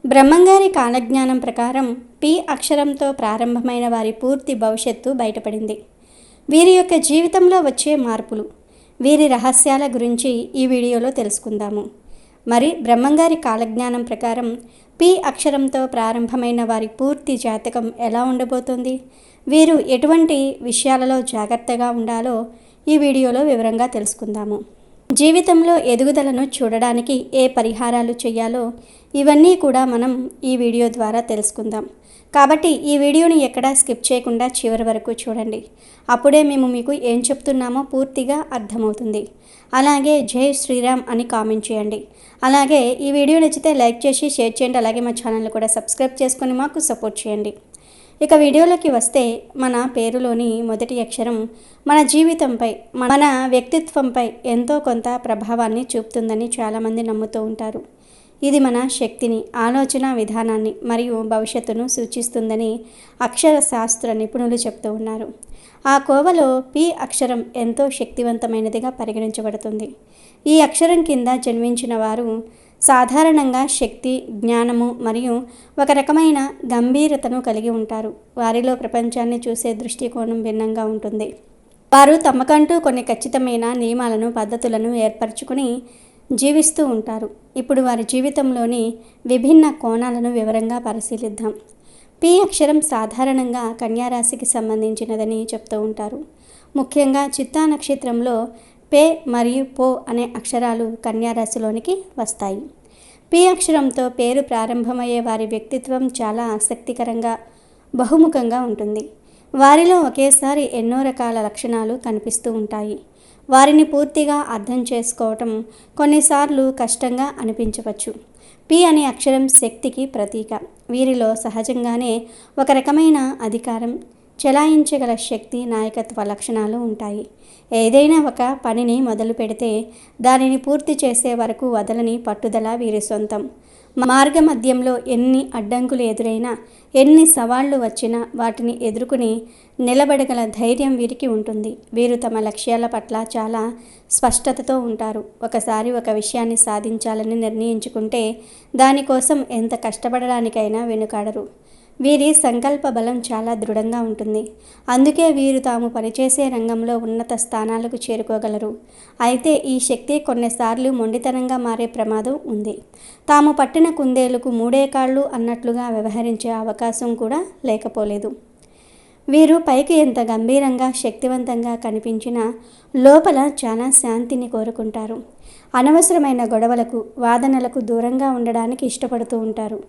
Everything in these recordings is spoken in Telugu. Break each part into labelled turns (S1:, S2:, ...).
S1: బ్రహ్మంగారి కాలజ్ఞానం ప్రకారం పి అక్షరంతో ప్రారంభమైన వారి పూర్తి భవిష్యత్తు బయటపడింది. వీరి యొక్క జీవితంలో వచ్చే మార్పులు, వీరి రహస్యాల గురించి ఈ వీడియోలో తెలుసుకుందాము. మరి బ్రహ్మంగారి కాలజ్ఞానం ప్రకారం పి అక్షరంతో ప్రారంభమైన వారి పూర్తి జాతకం ఎలా ఉండబోతోంది, వీరు ఎటువంటి విషయాలలో జాగ్రత్తగా ఉండాలో ఈ వీడియోలో వివరంగా తెలుసుకుందాము. జీవితంలో ఎదుగుదలను చూడడానికి ఏ పరిహారాలు చేయాలో ఇవన్నీ కూడా మనం ఈ వీడియో ద్వారా తెలుసుకుందాం. కాబట్టి ఈ వీడియోని ఎక్కడా స్కిప్ చేయకుండా చివరి వరకు చూడండి. అప్పుడే మేము మీకు ఏం చెప్తున్నామో పూర్తిగా అర్థమవుతుంది. అలాగే జై శ్రీరామ్ అని కామెంట్ చేయండి. అలాగే ఈ వీడియో నచ్చితే లైక్ చేసి షేర్ చేయండి. అలాగే మా ఛానల్ కూడా సబ్స్క్రైబ్ చేసుకొని మాకు సపోర్ట్ చేయండి. ఇక వీడియోలోకి వస్తే, మన పేరులోని మొదటి అక్షరం మన జీవితంపై, మన వ్యక్తిత్వంపై ఎంతో కొంత ప్రభావాన్ని చూపుతుందని చాలామంది నమ్ముతూ ఉంటారు. ఇది మన శక్తిని, ఆలోచన విధానాన్ని మరియు భవిష్యత్తును సూచిస్తుందని అక్షర శాస్త్ర నిపుణులు చెప్తూ ఉన్నారు. ఆ కోవలో పి అక్షరం ఎంతో శక్తివంతమైనదిగా పరిగణించబడుతుంది. ఈ అక్షరం కింద జన్మించిన వారు సాధారణంగా శక్తి, జ్ఞానము మరియు ఒక రకమైన గంభీరతను కలిగి ఉంటారు. వారిలో ప్రపంచాన్ని చూసే దృష్టికోణం భిన్నంగా ఉంటుంది. వారు తమకంటూ కొన్ని ఖచ్చితమైన నియమాలను, పద్ధతులను ఏర్పరచుకుని జీవిస్తూ ఉంటారు. ఇప్పుడు వారి జీవితంలోని విభిన్న కోణాలను వివరంగా పరిశీలిద్దాం. పి అక్షరం సాధారణంగా కన్యారాశికి సంబంధించినదని చెప్తూ ఉంటారు. ముఖ్యంగా చిత్తా నక్షత్రంలో పే మరియు పో అనే అక్షరాలు కన్యారాశిలోనికి వస్తాయి. పి అక్షరంతో పేరు ప్రారంభమయ్యే వారి వ్యక్తిత్వం చాలా ఆసక్తికరంగా, బహుముఖంగా ఉంటుంది. వారిలో ఒకేసారి ఎన్నో రకాల లక్షణాలు కనిపిస్తూ ఉంటాయి. వారిని పూర్తిగా అర్థం చేసుకోవటం కొన్నిసార్లు కష్టంగా అనిపించవచ్చు. పి అనే అక్షరం శక్తికి ప్రతీక. వీరిలో సహజంగానే ఒక రకమైన అధికారం, చెలాయించగల శక్తి, నాయకత్వ లక్షణాలు ఉంటాయి. ఏదైనా ఒక పనిని మొదలు పెడితే దానిని పూర్తి చేసే వరకు వదలని పట్టుదల వీరి సొంతం. మార్గమధ్యంలో ఎన్ని అడ్డంకులు ఎదురైనా, ఎన్ని సవాళ్లు వచ్చినా వాటిని ఎదుర్కొని నిలబడగల ధైర్యం వీరికి ఉంటుంది. వీరు తమ లక్ష్యాల పట్ల చాలా స్పష్టతతో ఉంటారు. ఒకసారి ఒక విషయాన్ని సాధించాలని నిర్ణయించుకుంటే దానికోసం ఎంత కష్టపడడానికైనా వెనుకాడరు. వీరి సంకల్ప బలం చాలా దృఢంగా ఉంటుంది. అందుకే వీరు తాము పనిచేసే రంగంలో ఉన్నత స్థానాలకు చేరుకోగలరు. అయితే ఈ శక్తి కొన్నిసార్లు మొండితనంగా మారే ప్రమాదం ఉంది. తాము పట్టిన కుందేలుకు మూడే కాళ్ళు అన్నట్లుగా వ్యవహరించే అవకాశం కూడా లేకపోలేదు. వీరు పైకి ఎంత గంభీరంగా, శక్తివంతంగా కనిపించినా లోపల చాలా శాంతిని కోరుకుంటారు. అనవసరమైన గొడవలకు, వాదనలకు దూరంగా ఉండడానికి ఇష్టపడుతూ ఉంటారు.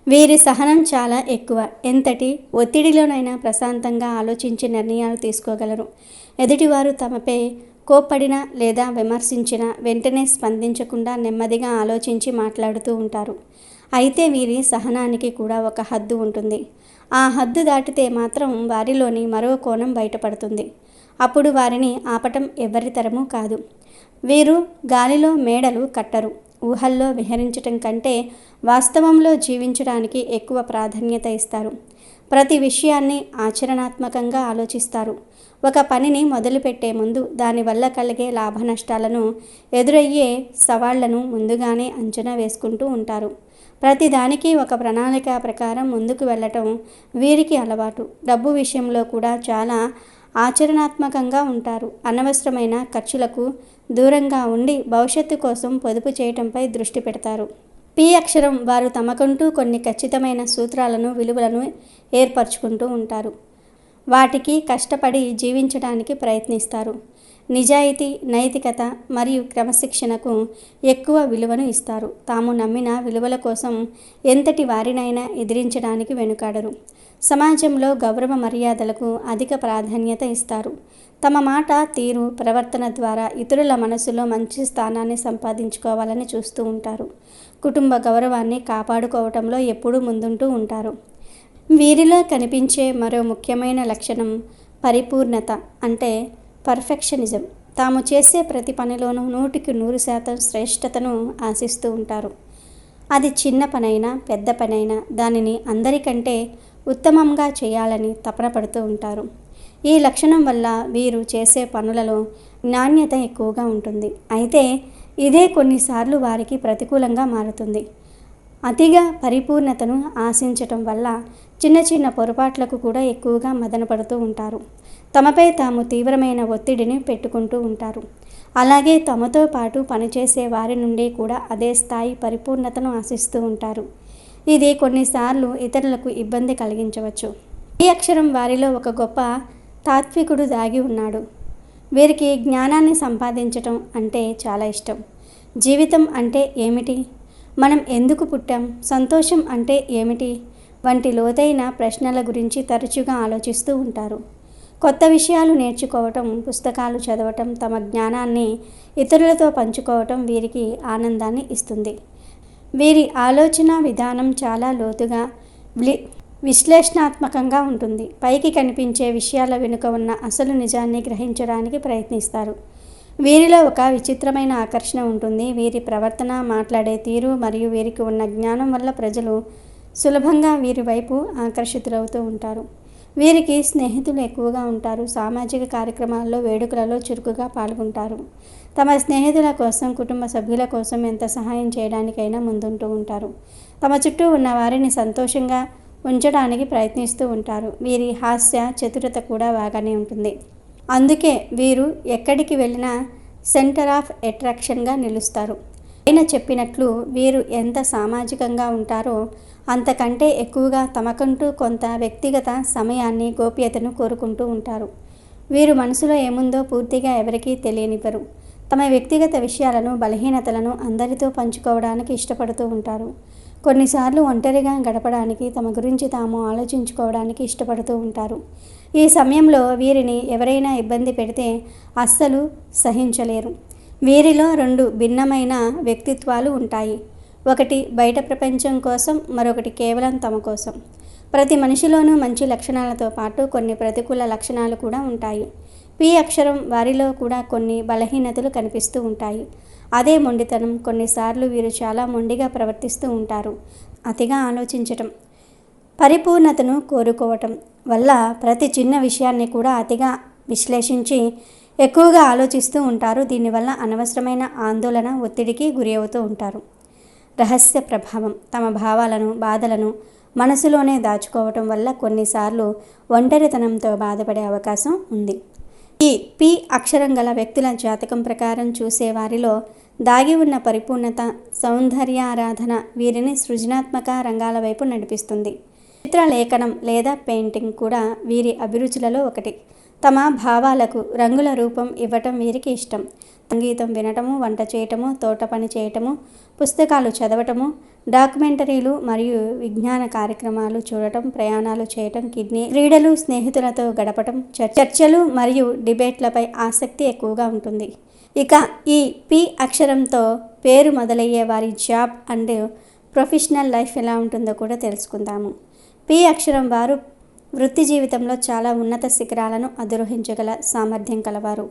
S1: వీరి సహనం చాలా ఎక్కువ. ఎంతటి ఒత్తిడిలోనైనా ప్రశాంతంగా ఆలోచించి నిర్ణయాలు తీసుకోగలరు. ఎదుటివారు తమపై కోప్పడినా లేదా విమర్శించినా వెంటనే స్పందించకుండా నెమ్మదిగా ఆలోచించి మాట్లాడుతూ ఉంటారు. అయితే వీరి సహనానికి కూడా ఒక హద్దు ఉంటుంది. ఆ హద్దు దాటితే మాత్రం వారిలోని మరో కోణం బయటపడుతుంది. అప్పుడు వారిని ఆపటం ఎవరి తరమూ కాదు. వీరు గాలిలో మేడలు కట్టరు. ఊహల్లో విహరించటం కంటే వాస్తవంలో జీవించడానికి ఎక్కువ ప్రాధాన్యత ఇస్తారు. ప్రతి విషయాన్ని ఆచరణాత్మకంగా ఆలోచిస్తారు. ఒక పనిని మొదలుపెట్టే ముందు దానివల్ల కలిగే లాభ నష్టాలను, ఎదురయ్యే సవాళ్లను ముందుగానే అంచనా వేసుకుంటూ ఉంటారు. ప్రతిదానికి ఒక ప్రణాళిక ప్రకారం ముందుకు వెళ్ళటం వీరికి అలవాటు. డబ్బు విషయంలో కూడా చాలా ఆచరణాత్మకంగా ఉంటారు. అనవసరమైన ఖర్చులకు దూరంగా ఉండి భవిష్యత్తు కోసం పొదుపు చేయటంపై దృష్టి పెడతారు. పి అక్షరం వారు తమకంటూ కొన్ని ఖచ్చితమైన సూత్రాలను, విలువలను ఏర్పరచుకుంటూ ఉంటారు. వాటికి కష్టపడి జీవించడానికి ప్రయత్నిస్తారు. నిజాయితీ, నైతికత మరియు క్రమశిక్షణకు ఎక్కువ విలువను ఇస్తారు. తాము నమ్మిన విలువల కోసం ఎంతటి వారినైనా ఎదిరించడానికి వెనుకాడరు. సమాజంలో గౌరవ మర్యాదలకు అధిక ప్రాధాన్యత ఇస్తారు. తమ మాట, తీరు, ప్రవర్తన ద్వారా ఇతరుల మనసులో మంచి స్థానాన్ని సంపాదించుకోవాలని చూస్తూ ఉంటారు. కుటుంబ గౌరవాన్ని కాపాడుకోవటంలో ఎప్పుడూ ముందుంటూ ఉంటారు. వీరిలో కనిపించే మరో ముఖ్యమైన లక్షణం పరిపూర్ణత, అంటే పర్ఫెక్షనిజం. తాము చేసే ప్రతి పనిలోనూ 100% శ్రేష్టతను ఆశిస్తూ ఉంటారు. అది చిన్న పనైనా, పెద్ద పనైనా దానిని అందరికంటే ఉత్తమంగా చేయాలని తపన పడుతూ ఉంటారు. ఈ లక్షణం వల్ల వీరు చేసే పనులలో నాణ్యత ఎక్కువగా ఉంటుంది. అయితే ఇదే కొన్నిసార్లు వారికి ప్రతికూలంగా మారుతుంది. అతిగా పరిపూర్ణతను ఆశించటం వల్ల చిన్న చిన్న పొరపాట్లకు కూడా ఎక్కువగా మదనపడుతూ ఉంటారు. తమపై తాము తీవ్రమైన ఒత్తిడిని పెట్టుకుంటూ ఉంటారు. అలాగే తమతో పాటు పనిచేసే వారి నుండి కూడా అదే స్థాయి పరిపూర్ణతను ఆశిస్తూ ఉంటారు. ఇది కొన్నిసార్లు ఇతరులకు ఇబ్బంది కలిగించవచ్చు. ఈ అక్షరం వారిలో ఒక గొప్ప తాత్వికుడు దాగి ఉన్నాడు. వీరికి జ్ఞానాన్ని సంపాదించటం అంటే చాలా ఇష్టం. జీవితం అంటే ఏమిటి, మనం ఎందుకు పుట్టాం, సంతోషం అంటే ఏమిటి వంటి లోతైన ప్రశ్నల గురించి తరచుగా ఆలోచిస్తూ ఉంటారు. కొత్త విషయాలు నేర్చుకోవటం, పుస్తకాలు చదవటం, తమ జ్ఞానాన్ని ఇతరులతో పంచుకోవటం వీరికి ఆనందాన్ని ఇస్తుంది. వీరి ఆలోచన విధానం చాలా లోతుగా విశ్లేషణాత్మకంగా ఉంటుంది. పైకి కనిపించే విషయాల వెనుక ఉన్న అసలు నిజాన్ని గ్రహించడానికి ప్రయత్నిస్తారు. వీరిలో ఒక విచిత్రమైన ఆకర్షణ ఉంటుంది. వీరి ప్రవర్తన, మాట్లాడే తీరు మరియు వీరికి ఉన్న జ్ఞానం వల్ల ప్రజలు సులభంగా వీరి వైపు ఆకర్షితులవుతూ ఉంటారు. వీరికి స్నేహితులు ఎక్కువగా ఉంటారు. సామాజిక కార్యక్రమాల్లో, వేడుకలలో చురుకుగా పాల్గొంటారు. తమ స్నేహితుల కోసం, కుటుంబ సభ్యుల కోసం ఎంత సహాయం చేయడానికైనా ముందుంటూ ఉంటారు. తమ చుట్టూ ఉన్న వారిని సంతోషంగా ఉంచడానికి ప్రయత్నిస్తూ ఉంటారు. వీరి హాస్య చతురత కూడా బాగానే ఉంటుంది. అందుకే వీరు ఎక్కడికి వెళ్ళినా సెంటర్ ఆఫ్ అట్రాక్షన్గా నిలుస్తారు. ఆయన చెప్పినట్లు వీరు ఎంత సామాజికంగా ఉంటారో అంతకంటే ఎక్కువగా తమకంటూ కొంత వ్యక్తిగత సమయాన్ని, గోప్యతను కోరుకుంటూ ఉంటారు. వీరు మనసులో ఏముందో పూర్తిగా ఎవరికీ తెలియనివ్వరు. తమ వ్యక్తిగత విషయాలను, బలహీనతలను అందరితో పంచుకోవడానికి ఇష్టపడుతూ ఉంటారు. కొన్నిసార్లు ఒంటరిగా గడపడానికి, తమ గురించి తాము ఆలోచించుకోవడానికి ఇష్టపడుతూ ఉంటారు. ఈ సమయంలో వీరిని ఎవరైనా ఇబ్బంది పెడితే అస్సలు సహించలేరు. వీరిలో రెండు భిన్నమైన వ్యక్తిత్వాలు ఉంటాయి. ఒకటి బయట ప్రపంచం కోసం, మరొకటి కేవలం తమ కోసం. ప్రతి మనిషిలోనూ మంచి లక్షణాలతో పాటు కొన్ని ప్రతికూల లక్షణాలు కూడా ఉంటాయి. పి అక్షరం వారిలో కూడా కొన్ని బలహీనతలు కనిపిస్తూ ఉంటాయి. అదే మొండితనం. కొన్నిసార్లు వీరు చాలా మొండిగా ప్రవర్తిస్తూ ఉంటారు. అతిగా ఆలోచించటం, పరిపూర్ణతను కోరుకోవటం వల్ల ప్రతి చిన్న విషయాన్ని కూడా అతిగా విశ్లేషించి ఎక్కువగా ఆలోచిస్తూ ఉంటారు. దీనివల్ల అనవసరమైన ఆందోళన, ఒత్తిడికి గురి అవుతూ ఉంటారు. రహస్య ప్రభావం. తమ భావాలను, బాధలను మనసులోనే దాచుకోవటం వల్ల కొన్నిసార్లు ఒంటరితనంతో బాధపడే అవకాశం ఉంది. ఈ పి అక్షరం గల వ్యక్తుల జాతకం ప్రకారం చూసేవారిలో దాగి ఉన్న పరిపూర్ణత, సౌందర్యారాధన వీరిని సృజనాత్మక రంగాల వైపు నడిపిస్తుంది. చిత్రలేఖనం లేదా పెయింటింగ్ కూడా వీరి అభిరుచులలో ఒకటి. తమ భావాలకు రంగుల రూపం ఇవ్వటం వీరికి ఇష్టం. సంగీతం వినటము, వంట చేయటము, తోట పని చేయటము, పుస్తకాలు చదవటము, డాక్యుమెంటరీలు మరియు విజ్ఞాన కార్యక్రమాలు చూడటం, ప్రయాణాలు చేయటం, క్రీడలు, స్నేహితులతో గడపటం, చర్చలు మరియు డిబేట్లపై ఆసక్తి ఎక్కువగా ఉంటుంది. ఇక ఈ పి అక్షరంతో పేరు మొదలయ్యే వారి జాబ్ అండ్ ప్రొఫెషనల్ లైఫ్ ఎలా ఉంటుందో కూడా తెలుసుకుందాము. పి అక్షరం వారు వృత్తి జీవితంలో చాలా ఉన్నత శిఖరాలను అధిరోహించగల సామర్థ్యం కలవారు.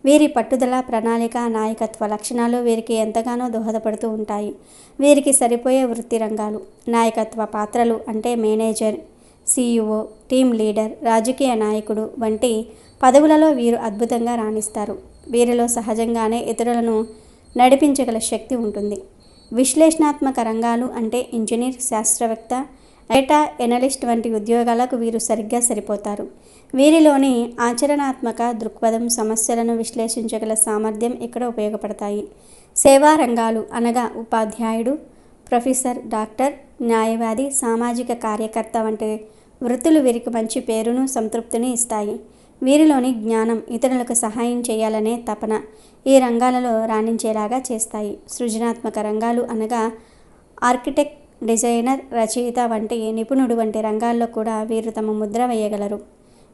S1: వీరి పట్టుదల, ప్రణాళిక, నాయకత్వ లక్షణాలు వీరికి ఎంతగానో దోహదపడుతూ ఉంటాయి. వీరికి సరిపోయే వృత్తి రంగాలు. నాయకత్వ పాత్రలు అంటే మేనేజర్, CEO, టీమ్ లీడర్, రాజకీయ నాయకుడు వంటి పదవులలో వీరు అద్భుతంగా రాణిస్తారు. వీరిలో సహజంగానే ఇతరులను నడిపించగల శక్తి ఉంటుంది. విశ్లేషణాత్మక రంగాలు అంటే ఇంజనీర్, శాస్త్రవేత్త, డేటా ఎనలిస్ట్ వంటి ఉద్యోగాలకు వీరు సరిగ్గా సరిపోతారు. వీరిలోని ఆచరణాత్మక దృక్పథం, సమస్యలను విశ్లేషించగల సామర్థ్యం ఇక్కడ ఉపయోగపడతాయి. సేవా రంగాలు అనగా ఉపాధ్యాయుడు, ప్రొఫెసర్, డాక్టర్, న్యాయవాది, సామాజిక కార్యకర్త వంటి వృత్తులు వీరికి మంచి పేరును, సంతృప్తిని ఇస్తాయి. వీరిలోని జ్ఞానం, ఇతరులకు సహాయం చేయాలనే తపన ఈ రంగాలలో రాణించేలాగా చేస్తాయి. సృజనాత్మక రంగాలు అనగా ఆర్కిటెక్ట్, డిజైనర్, రచయిత వంటి నిపుణుడు వంటి రంగాల్లో కూడా వీరు తమ ముద్ర వేయగలరు.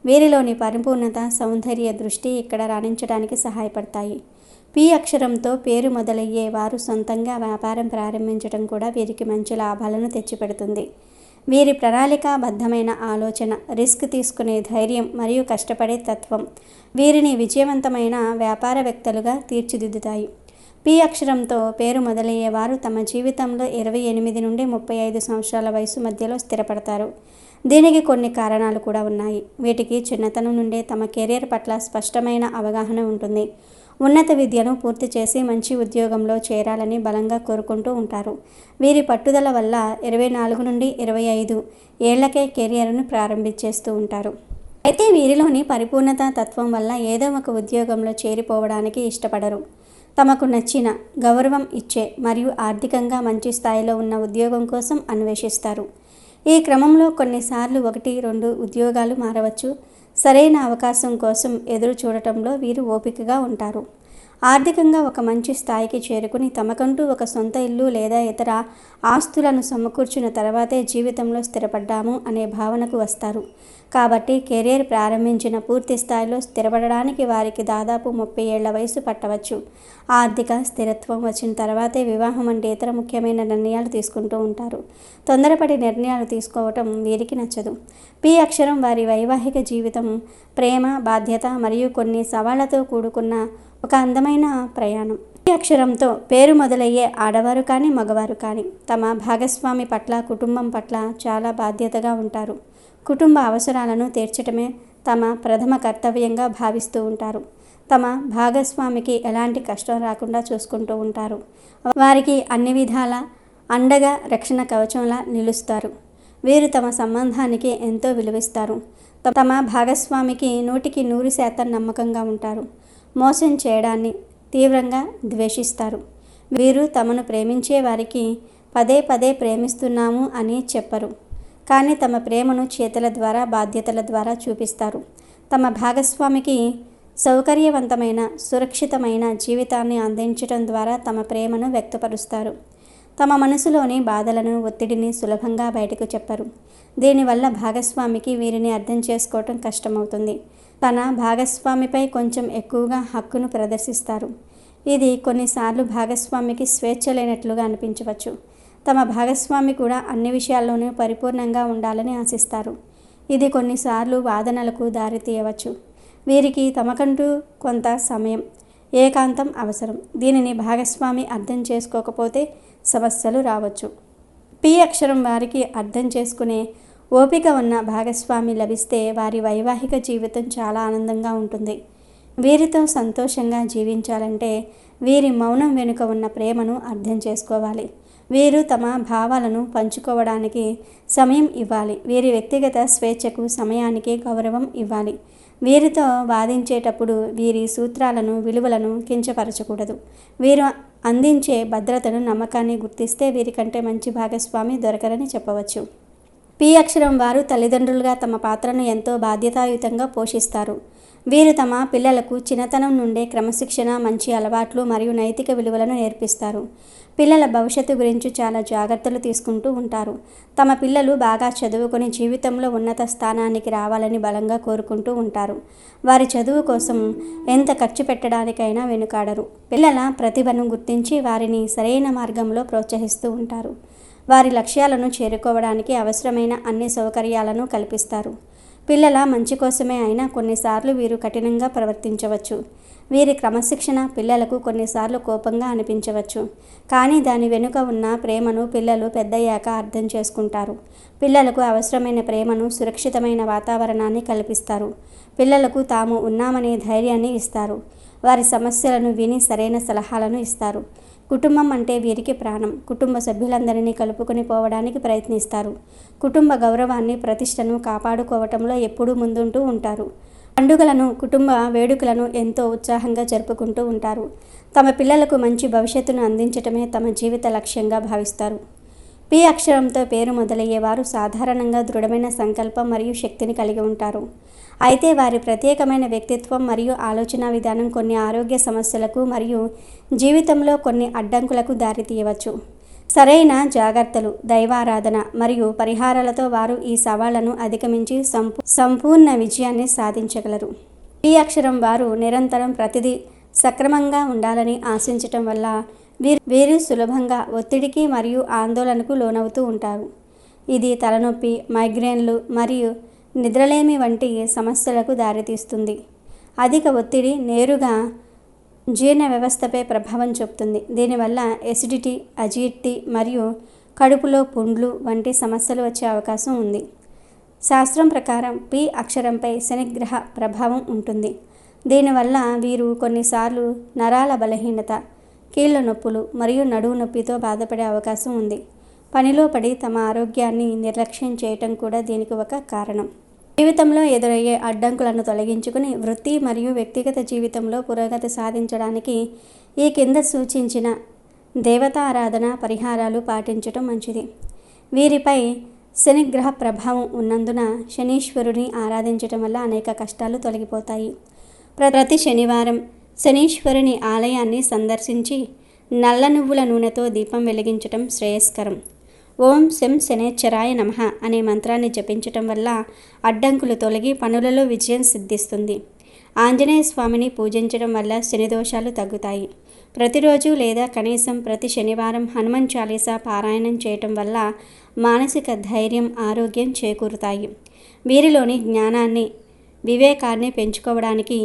S1: వీరిలోని పరిపూర్ణత, సౌందర్య దృష్టి ఇక్కడ రాణించడానికి సహాయపడతాయి. పి అక్షరంతో పేరు మొదలయ్యే వారు సొంతంగా వ్యాపారం ప్రారంభించడం కూడా వీరికి మంచి లాభాలను తెచ్చిపెడుతుంది. వీరి ప్రణాళికాబద్ధమైన ఆలోచన, రిస్క్ తీసుకునే ధైర్యం మరియు కష్టపడే తత్వం వీరిని విజయవంతమైన వ్యాపారవేత్తలుగా తీర్చిదిద్దుతాయి. పి అక్షరంతో పేరు మొదలయ్యేవారు తమ జీవితంలో 28 నుండి 35 సంవత్సరాల వయసు మధ్యలో స్థిరపడతారు. దీనికి కొన్ని కారణాలు కూడా ఉన్నాయి. వీటికి చిన్నతనం నుండే తమ కెరీర్ పట్ల స్పష్టమైన అవగాహన ఉంటుంది. ఉన్నత విద్యను పూర్తి చేసి మంచి ఉద్యోగంలో చేరాలని బలంగా కోరుకుంటూ ఉంటారు. వీరి పట్టుదల వల్ల 24 నుండి 25 ఏళ్లకే కెరియర్ను ప్రారంభించేస్తూ ఉంటారు. అయితే వీరిలోని పరిపూర్ణత తత్వం వల్ల ఏదో ఒక ఉద్యోగంలో చేరిపోవడానికి ఇష్టపడరు. తమకు నచ్చిన, గౌరవం ఇచ్చే మరియు ఆర్థికంగా మంచి స్థాయిలో ఉన్న ఉద్యోగం కోసం అన్వేషిస్తారు. ఈ క్రమంలో కొన్నిసార్లు 1-2 ఉద్యోగాలు మారవచ్చు. సరైన అవకాశం కోసం ఎదురు చూడటంలో వీరు ఓపికగా ఉంటారు. ఆర్థికంగా ఒక మంచి స్థాయికి చేరుకుని తమకంటూ ఒక సొంత ఇల్లు లేదా ఇతర ఆస్తులను సమకూర్చిన తర్వాతే జీవితంలో స్థిరపడ్డాము అనే భావనకు వస్తారు. కాబట్టి కెరీర్ ప్రారంభించిన పూర్తి స్థాయిలో స్థిరపడడానికి వారికి దాదాపు 30 ఏళ్ల వయసు పట్టవచ్చు. ఆర్థిక స్థిరత్వం వచ్చిన తర్వాతే వివాహం వంటి ఇతర ముఖ్యమైన నిర్ణయాలు తీసుకుంటూ ఉంటారు. తొందరపడి నిర్ణయాలు తీసుకోవటం వీరికి నచ్చదు. పి అక్షరం వారి వైవాహిక జీవితం ప్రేమ, బాధ్యత మరియు కొన్ని సవాళ్లతో కూడుకున్న ఒక అందమైన ప్రయాణం. ఈ అక్షరంతో పేరు మొదలయ్యే ఆడవారు కానీ మగవారు కానీ తమ భాగస్వామి పట్ల, కుటుంబం పట్ల చాలా బాధ్యతగా ఉంటారు. కుటుంబ అవసరాలను తీర్చడమే తమ ప్రథమ కర్తవ్యంగా భావిస్తూ ఉంటారు. తమ భాగస్వామికి ఎలాంటి కష్టం రాకుండా చూసుకుంటూ ఉంటారు. వారికి అన్ని విధాల అండగా, రక్షణ కవచంలా నిలుస్తారు. వీరు తమ సంబంధానికి ఎంతో విలువిస్తారు. తమ భాగస్వామికి 100% నమ్మకంగా ఉంటారు. మోసం చేయడాన్ని తీవ్రంగా ద్వేషిస్తారు. వీరు తమను ప్రేమించే వారికి పదే పదే ప్రేమిస్తున్నాము అని చెప్పరు. కానీ తమ ప్రేమను చేతుల ద్వారా, బాధ్యతల ద్వారా చూపిస్తారు. తమ భాగస్వామికి సౌకర్యవంతమైన, సురక్షితమైన జీవితాన్ని అందించడం ద్వారా తమ ప్రేమను వ్యక్తపరుస్తారు. తమ మనసులోని బాధలను, ఒత్తిడిని సులభంగా బయటకు చెప్పరు. దీనివల్ల భాగస్వామికి వీరిని అర్థం చేసుకోవటం కష్టమవుతుంది. తన భాగస్వామిపై కొంచెం ఎక్కువగా హక్కును ప్రదర్శిస్తారు. ఇది కొన్నిసార్లు భాగస్వామికి స్వేచ్ఛ లేనట్లుగా అనిపించవచ్చు. తమ భాగస్వామి కూడా అన్ని విషయాల్లోనూ పరిపూర్ణంగా ఉండాలని ఆశిస్తారు. ఇది కొన్నిసార్లు వాదనలకు దారితీయవచ్చు. వీరికి తమకంటూ కొంత సమయం, ఏకాంతం అవసరం. దీనిని భాగస్వామి అర్థం చేసుకోకపోతే సమస్యలు రావచ్చు. పి అక్షరం వారికి అర్థం చేసుకునే ఓపిక ఉన్న భాగస్వామి లభిస్తే వారి వైవాహిక జీవితం చాలా ఆనందంగా ఉంటుంది. వీరితో సంతోషంగా జీవించాలంటే వీరి మౌనం వెనుక ఉన్న ప్రేమను అర్థం చేసుకోవాలి. వీరు తమ భావాలను పంచుకోవడానికి సమయం ఇవ్వాలి. వీరి వ్యక్తిగత స్వేచ్ఛకు, సమయానికి గౌరవం ఇవ్వాలి. వీరితో వాదించేటప్పుడు వీరి సూత్రాలను, విలువలను కించపరచకూడదు. వీరు అందించే భద్రతను, నమ్మకాన్ని గుర్తిస్తే వీరికంటే మంచి భాగస్వామి దొరకరని చెప్పవచ్చు. పి అక్షరం వారు తల్లిదండ్రులుగా తమ పాత్రను ఎంతో బాధ్యతాయుతంగా పోషిస్తారు. వీరు తమ పిల్లలకు చిన్నతనం నుండే క్రమశిక్షణ, మంచి అలవాట్లు మరియు నైతిక విలువలను నేర్పిస్తారు. పిల్లల భవిష్యత్తు గురించి చాలా జాగ్రత్తలు తీసుకుంటూ ఉంటారు. తమ పిల్లలు బాగా చదువుకొని జీవితంలో ఉన్నత స్థానానికి రావాలని బలంగా కోరుకుంటూ ఉంటారు. వారి చదువు కోసం ఎంత ఖర్చు పెట్టడానికైనా వెనుకాడరు. పిల్లల ప్రతిభను గుర్తించి వారిని సరైన మార్గంలో ప్రోత్సహిస్తూ ఉంటారు. వారి లక్ష్యాలను చేరుకోవడానికి అవసరమైన అన్ని సౌకర్యాలను కల్పిస్తారు. పిల్లల మంచి కోసమే అయినా కొన్నిసార్లు వీరు కఠినంగా ప్రవర్తించవచ్చు. వీరి క్రమశిక్షణ పిల్లలకు కొన్నిసార్లు కోపంగా అనిపించవచ్చు. కానీ దాని వెనుక ఉన్న ప్రేమను పిల్లలు పెద్దయ్యాక అర్థం చేసుకుంటారు. పిల్లలకు అవసరమైన ప్రేమను, సురక్షితమైన వాతావరణాన్ని కల్పిస్తారు. పిల్లలకు తాము ఉన్నామనే ధైర్యాన్ని ఇస్తారు. వారి సమస్యలను విని సరైన సలహాలను ఇస్తారు. కుటుంబం అంటే వీరికి ప్రాణం. కుటుంబ సభ్యులందరినీ కలుపుకొని పోవడానికి ప్రయత్నిస్తారు. కుటుంబ గౌరవాన్ని, ప్రతిష్టను కాపాడుకోవటంలో ఎప్పుడూ ముందుంటూ ఉంటారు. పండుగలను, కుటుంబ వేడుకలను ఎంతో ఉత్సాహంగా జరుపుకుంటూ ఉంటారు. తమ పిల్లలకు మంచి భవిష్యత్తును అందించటమే తమ జీవిత లక్ష్యంగా భావిస్తారు. పి అక్షరంతో పేరు మొదలయ్యేవారు సాధారణంగా దృఢమైన సంకల్పం మరియు శక్తిని కలిగి ఉంటారు. అయితే వారి ప్రత్యేకమైన వ్యక్తిత్వం మరియు ఆలోచన విధానం కొన్ని ఆరోగ్య సమస్యలకు మరియు జీవితంలో కొన్ని అడ్డంకులకు దారితీయవచ్చు. సరైన జాగ్రత్తలు, దైవారాధన మరియు పరిహారాలతో వారు ఈ సవాళ్లను అధిగమించి సంపూర్ణ విజయాన్ని సాధించగలరు. పి అక్షరం వారు నిరంతరం ప్రతిదీ సక్రమంగా ఉండాలని ఆశించటం వల్ల వీరు సులభంగా ఒత్తిడికి మరియు ఆందోళనకు లోనవుతూ ఉంటారు. ఇది తలనొప్పి, మైగ్రేన్లు మరియు నిద్రలేమి వంటి సమస్యలకు దారితీస్తుంది. అధిక ఒత్తిడి నేరుగా జీర్ణ వ్యవస్థపై ప్రభావం చూపుతుంది. దీనివల్ల ఎసిడిటీ, అజీర్తి మరియు కడుపులో పుండ్లు వంటి సమస్యలు వచ్చే అవకాశం ఉంది. శాస్త్రం ప్రకారం పి అక్షరంపై శనిగ్రహ ప్రభావం ఉంటుంది. దీనివల్ల వీరు కొన్నిసార్లు నరాల బలహీనత, కీళ్ల నొప్పులు మరియు నడుము నొప్పితో బాధపడే అవకాశం ఉంది. పనిలో పడి తమ ఆరోగ్యాన్ని నిర్లక్ష్యం చేయటం కూడా దీనికి ఒక కారణం. జీవితంలో ఎదురయ్యే అడ్డంకులను తొలగించుకుని వృత్తి మరియు వ్యక్తిగత జీవితంలో పురోగతి సాధించడానికి ఈ కింద సూచించిన దేవతారాధన పరిహారాలు పాటించటం మంచిది. వీరిపై శనిగ్రహ ప్రభావం ఉన్నందున శనీశ్వరుని ఆరాధించటం వల్ల అనేక కష్టాలు తొలగిపోతాయి. ప్రతి శనివారం శనీశ్వరుని ఆలయాన్ని సందర్శించి నల్ల నువ్వుల నూనెతో దీపం వెలిగించటం శ్రేయస్కరం. ఓం శం శనేశ్వరాయ నమః అనే మంత్రాన్ని జపించటం వల్ల అడ్డంకులు తొలగి పనులలో విజయం సిద్ధిస్తుంది. ఆంజనేయ స్వామిని పూజించడం వల్ల శని దోషాలు తగ్గుతాయి. ప్రతిరోజు లేదా కనీసం ప్రతి శనివారం హనుమాన్ చాలీసా పారాయణం చేయటం వల్ల మానసిక ధైర్యం, ఆరోగ్యం చేకూరుతాయి. వీరిలోని జ్ఞానాన్ని, వివేకాన్ని పెంచుకోవడానికి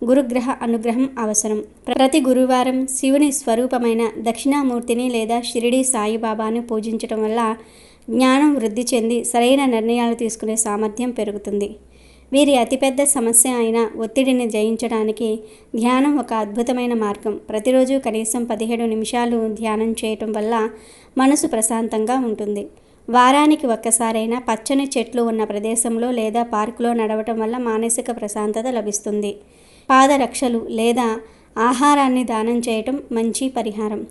S1: గురుగ్రహ అనుగ్రహం అవసరం. ప్రతి గురువారం శివుని స్వరూపమైన దక్షిణామూర్తిని లేదా షిరిడి సాయిబాబాను పూజించటం వల్ల జ్ఞానం వృద్ధి చెంది సరైన నిర్ణయాలు తీసుకునే సామర్థ్యం పెరుగుతుంది. వీరి అతిపెద్ద సమస్య అయిన ఒత్తిడిని జయించడానికి ధ్యానం ఒక అద్భుతమైన మార్గం. ప్రతిరోజు కనీసం 17 నిమిషాలు ధ్యానం చేయటం వల్ల మనసు ప్రశాంతంగా ఉంటుంది. వారానికి ఒక్కసారైనా పచ్చని చెట్లు ఉన్న ప్రదేశంలో లేదా పార్కులో నడవటం వల్ల మానసిక ప్రశాంతత లభిస్తుంది. పాదరక్షలు లేదా ఆహారాన్ని దానం చేయటం మంచి పరిహారం.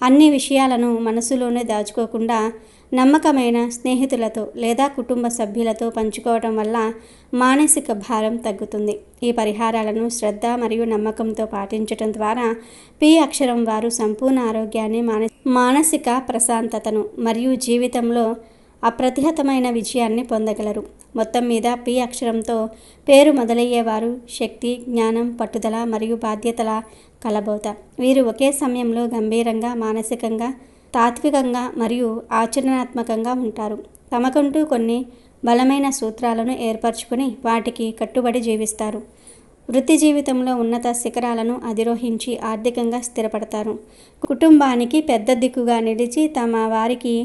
S1: అన్ని విషయాలను మనసులోనే దాచుకోకుండా నమ్మకమైన స్నేహితులతో లేదా కుటుంబ సభ్యులతో పంచుకోవటం వల్ల మానసిక భారం తగ్గుతుంది. ఈ పరిహారాలను శ్రద్ధ మరియు నమ్మకంతో పాటించటం ద్వారా పి అక్షరం వారు సంపూర్ణ ఆరోగ్యాన్ని, మానసిక ప్రశాంతతను మరియు జీవితంలో అప్రతిహతమైన విజయాన్ని పొందగలరు. మొత్తం మీద పి అక్షరంతో పేరు మొదలయ్యేవారు శక్తి, జ్ఞానం, పట్టుదల మరియు బాధ్యతల కలబోత. వీరు ఒకే సమయంలో గంభీరంగా, మానసికంగా, తాత్వికంగా మరియు ఆచరణాత్మకంగా ఉంటారు. తమకంటూ కొన్ని బలమైన సూత్రాలను ఏర్పరచుకుని వాటికి కట్టుబడి జీవిస్తారు. వృత్తి జీవితంలో ఉన్నత శిఖరాలను అధిరోహించి ఆర్థికంగా స్థిరపడతారు. కుటుంబానికి పెద్ద దిక్కుగా నిలిచి తమ వారికి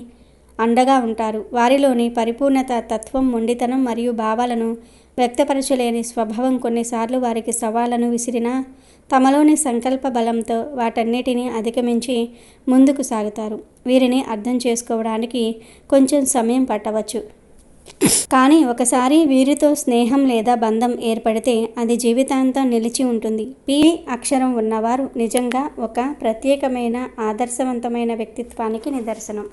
S1: అండగా ఉంటారు. వారిలోని పరిపూర్ణత, తత్వం, మొండితనం మరియు భావాలను వ్యక్తపరచలేని స్వభావం కొన్నిసార్లు వారికి సవాళ్లను విసిరినా తమలోని సంకల్ప బలంతో వాటన్నిటిని అధిగమించి ముందుకు సాగుతారు. వీరిని అర్థం చేసుకోవడానికి కొంచెం సమయం పట్టవచ్చు. కానీ ఒకసారి వీరితో స్నేహం లేదా బంధం ఏర్పడితే అది జీవితాంతం నిలిచి ఉంటుంది. పి అక్షరం ఉన్నవారు నిజంగా ఒక ప్రత్యేకమైన, ఆదర్శవంతమైన వ్యక్తిత్వానికి నిదర్శనం.